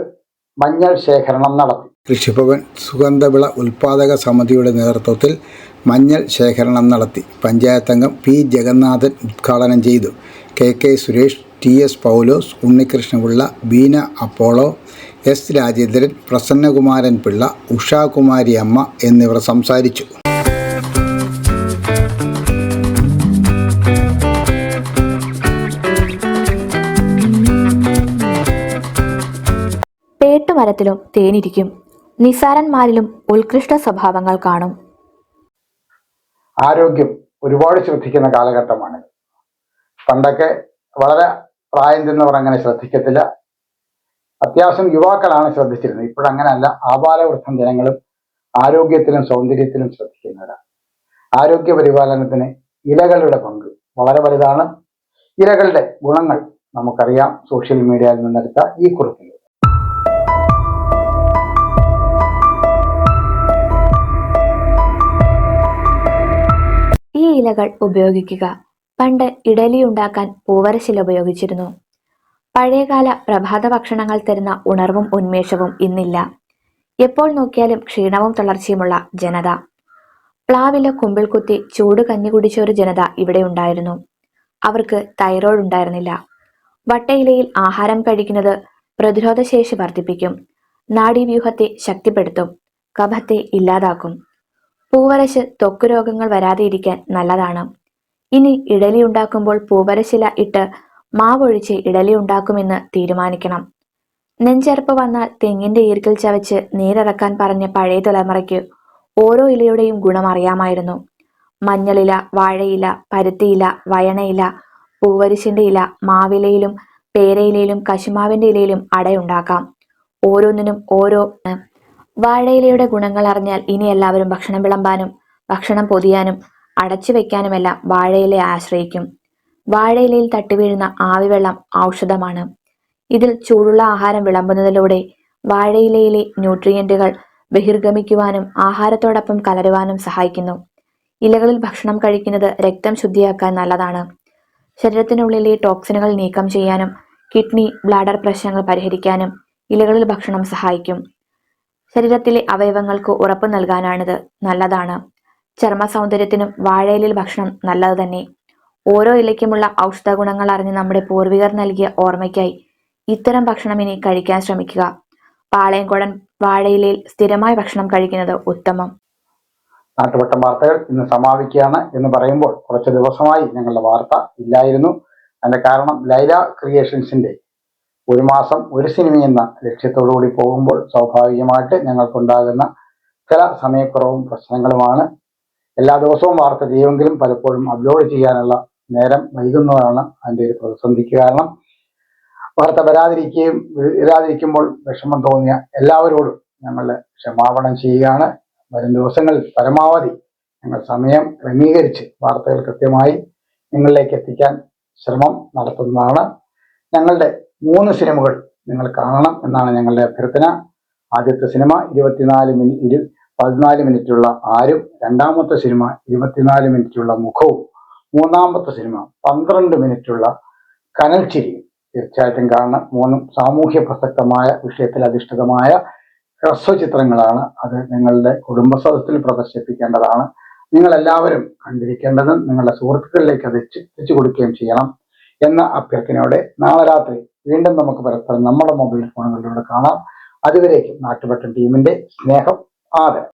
മഞ്ഞൾ ശേഖരണം നടത്തി. കൃഷിഭവൻ സുഗന്ധവിള ഉൽപാദക സമിതിയുടെ നേതൃത്വത്തിൽ മഞ്ഞൾ ശേഖരണം നടത്തി. പഞ്ചായത്ത് അംഗം P. ജഗന്നാഥൻ ഉദ്ഘാടനം ചെയ്തു. KK സുരേഷ്, TS പൗലോസ്, ഉണ്ണികൃഷ്ണപിള്ള, ബീന അപ്പോളോ, S. രാജേന്ദ്രൻ, പ്രസന്നകുമാരൻ പിള്ള, ഉഷാകുമാരി അമ്മ എന്നിവർ സംസാരിച്ചു. പേട്ടുമരത്തിലും തേനിരിക്കും, നിസാരന്മാരിലും ഉത്കൃഷ്ട സ്വഭാവങ്ങൾ കാണും. ആരോഗ്യം ഒരുപാട് ശ്രദ്ധിക്കുന്ന കാലഘട്ടമാണിത്. പണ്ടൊക്കെ വളരെ പ്രായം ചെന്നവർ അങ്ങനെ ശ്രദ്ധിക്കത്തില്ല. അത്യാവശ്യം യുവാക്കളാണ് ശ്രദ്ധിച്ചിരുന്നത്. ഇപ്പോഴങ്ങനെയല്ല. ആബാലവൃദ്ധം ജനങ്ങളും ആരോഗ്യത്തിലും സൗന്ദര്യത്തിലും ശ്രദ്ധിക്കുന്നവരാണ്. ആരോഗ്യ പരിപാലനത്തിന് ഇലകളുടെ പങ്ക് വളരെ വലുതാണ്. ഇലകളുടെ ഗുണങ്ങൾ നമുക്കറിയാം സോഷ്യൽ മീഡിയയിൽ നിന്നെടുത്ത ഈ കുറിപ്പിൽ. ഈ ഇലകൾ ഉപയോഗിക്കുക. പണ്ട് ഇഡലി ഉണ്ടാക്കാൻ പൂവരശില ഉപയോഗിച്ചിരുന്നു. പഴയകാല പ്രഭാത ഭക്ഷണങ്ങൾ തരുന്ന ഉണർവും ഉന്മേഷവും ഇന്നില്ല. എപ്പോൾ നോക്കിയാലും ക്ഷീണവും തളർച്ചയുമുള്ള ജനത. പ്ലാവില കുമ്പിൾ കുത്തി ചൂട് കഞ്ഞി കുടിച്ച ഒരു ജനത ഇവിടെ ഉണ്ടായിരുന്നു. അവർക്ക് തൈറോയ്ഡ് ഉണ്ടായിരുന്നില്ല. വട്ടയിലയിൽ ആഹാരം കഴിക്കുന്നത് പ്രതിരോധശേഷി വർദ്ധിപ്പിക്കും, നാഡീവ്യൂഹത്തെ ശക്തിപ്പെടുത്തും, കഫത്തെ ഇല്ലാതാക്കും. പൂവരശ് ത്വക്ക് രോഗങ്ങൾ വരാതെ ഇരിക്കാൻ നല്ലതാണ്. ഇനി ഇഡലി ഉണ്ടാക്കുമ്പോൾ പൂവരശില ഇട്ട് മാവൊഴിച്ച് ഇഡലി ഉണ്ടാക്കുമെന്ന് തീരുമാനിക്കണം. നെഞ്ചെറുപ്പ് വന്നാൽ തെങ്ങിന്റെ ഈർക്കിൽ ചവച്ച് നീരിറക്കാൻ പറഞ്ഞ പഴയ തലമുറയ്ക്ക് ഓരോ ഇലയുടെയും ഗുണം അറിയാമായിരുന്നു. മഞ്ഞളില, വാഴയില, പരുത്തിയില, വയണയില, പൂവരിശിന്റെ ഇല, മാവിലയിലും പേരയിലയിലും കശുമാവിന്റെ ഇലയിലും അടയുണ്ടാക്കാം. ഓരോന്നിനും ഓരോ. വാഴയിലയുടെ ഗുണങ്ങൾ അറിഞ്ഞാൽ ഇനി എല്ലാവരും ഭക്ഷണം വിളമ്പാനും ഭക്ഷണം പൊതിയാനും അടച്ചു വെക്കാനുമെല്ലാം വാഴയിലയെ ആശ്രയിക്കും. വാഴയിലയിൽ തട്ടിവീഴുന്ന ആവിവെള്ളം ഔഷധമാണ്. ഇതിൽ ചൂടുള്ള ആഹാരം വിളമ്പുന്നതിലൂടെ വാഴയിലയിലെ ന്യൂട്രിയന്റുകൾ ബഹിർഗമിക്കുവാനും ആഹാരത്തോടൊപ്പം കലരുവാനും സഹായിക്കുന്നു. ഇലകളിൽ ഭക്ഷണം കഴിക്കുന്നത് രക്തം ശുദ്ധിയാക്കാൻ നല്ലതാണ്. ശരീരത്തിനുള്ളിലെ ടോക്സിനുകൾ നീക്കം ചെയ്യാനും കിഡ്നി, ബ്ലാഡർ പ്രശ്നങ്ങൾ പരിഹരിക്കാനും ഇലകളിൽ ഭക്ഷണം സഹായിക്കും. ശരീരത്തിലെ അവയവങ്ങൾക്ക് ഉറപ്പ് നൽകാനാണിത്. നല്ലതാണ്. ചർമ്മ സൗന്ദര്യത്തിനും വാഴയിലയിൽ ഭക്ഷണം നല്ലത് തന്നെ. ഓരോ ഇലയ്ക്കുമുള്ള ഔഷധ ഗുണങ്ങൾ അറിഞ്ഞ് നമ്മുടെ പൂർവികർ നൽകിയ ഓർമ്മയ്ക്കായി ഇത്തരം ഭക്ഷണം ഇനി കഴിക്കാൻ ശ്രമിക്കുക. പാളയംകോടൻ വാഴയിലയിൽ സ്ഥിരമായി ഭക്ഷണം കഴിക്കുന്നത് ഉത്തമം. നാട്ടുവട്ടം വാർത്തകൾ ഇന്ന് സമാപിക്കുകയാണ് എന്ന് പറയുമ്പോൾ കുറച്ച് ദിവസമായി ഞങ്ങളുടെ വാർത്ത ഇല്ലായിരുന്നു. അതിന്റെ കാരണം ലൈല ക്രിയേഷൻസിന്റെ ഒരു മാസം ഒരു സിനിമ എന്ന ലക്ഷ്യത്തോടുകൂടി പോകുമ്പോൾ സ്വാഭാവികമായിട്ട് ഞങ്ങൾക്കുണ്ടാകുന്ന ചില സമയക്കുറവും പ്രശ്നങ്ങളുമാണ്. എല്ലാ ദിവസവും വാർത്ത ചെയ്യുമെങ്കിലും പലപ്പോഴും അപ്ലോഡ് ചെയ്യാനുള്ള നേരം വൈകുന്നതാണ് അതിൻ്റെ ഒരു പ്രതിസന്ധിക്ക് കാരണം. വാർത്ത വരാതിരിക്കുമ്പോൾ വിഷമം തോന്നിയ എല്ലാവരോടും ഞങ്ങൾ ക്ഷമാപണം ചെയ്യുകയാണ്. വരും ദിവസങ്ങളിൽ പരമാവധി ഞങ്ങൾ സമയം ക്രമീകരിച്ച് വാർത്തകൾ കൃത്യമായി നിങ്ങളിലേക്ക് എത്തിക്കാൻ ശ്രമം നടത്തുന്നതാണ്. ഞങ്ങളുടെ 3 സിനിമകൾ നിങ്ങൾ കാണണം എന്നാണ് ഞങ്ങളുടെ അഭ്യർത്ഥന. ആദ്യത്തെ സിനിമ 14 മിനിറ്റുള്ള ആരും, രണ്ടാമത്തെ സിനിമ 24 മിനിറ്റുള്ള മുഖവും, മൂന്നാമത്തെ സിനിമ 12 മിനിറ്റുള്ള കനൽ ചിരിയും. തീർച്ചയായിട്ടും കാണണം. 3 സാമൂഹ്യ പ്രസക്തമായ വിഷയത്തിൽ അധിഷ്ഠിതമായ ഹ്രസ്വചിത്രങ്ങളാണ്. അത് നിങ്ങളുടെ കുടുംബസദസ്സിൽ പ്രദർശിപ്പിക്കേണ്ടതാണ്. നിങ്ങളെല്ലാവരും കണ്ടിരിക്കേണ്ടതും നിങ്ങളുടെ സുഹൃത്തുക്കളിലേക്ക് അത് എത്തിച്ചു കൊടുക്കുകയും ചെയ്യണം എന്ന അഭ്യർത്ഥനയോടെ നാളെ രാത്രി വീണ്ടും നമുക്ക് പരസ്പരം നമ്മുടെ മൊബൈൽ ഫോണുകളിലൂടെ കാണാം. അതുവരേക്കും നാട്ടുവട്ടം ടീമിന്റെ സ്നേഹം, ആദരം.